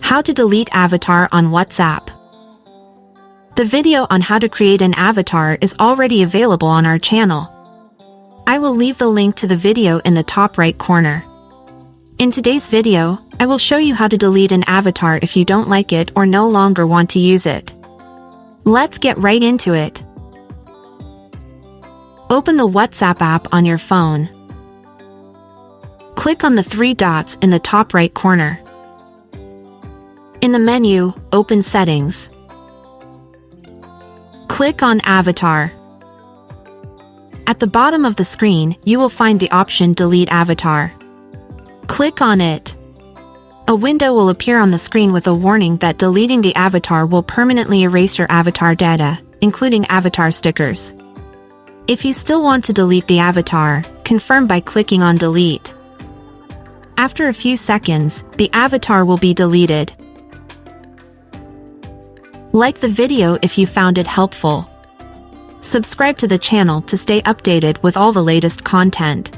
How to delete avatar on WhatsApp. The video on how to create an avatar is already available on our channel. I will leave the link to the video in the top right corner. In today's video, I will show you how to delete an avatar if you don't like it or no longer want to use it. Let's get right into it. Open the WhatsApp app on your phone. Click on the three dots in the top right corner. In the menu, open Settings. Click on Avatar. At the bottom of the screen, you will find the option Delete Avatar. Click on it. A window will appear on the screen with a warning that deleting the avatar will permanently erase your avatar data, including avatar stickers. If you still want to delete the avatar, confirm by clicking on Delete. After a few seconds, the avatar will be deleted. Like the video if you found it helpful. Subscribe to the channel to stay updated with all the latest content.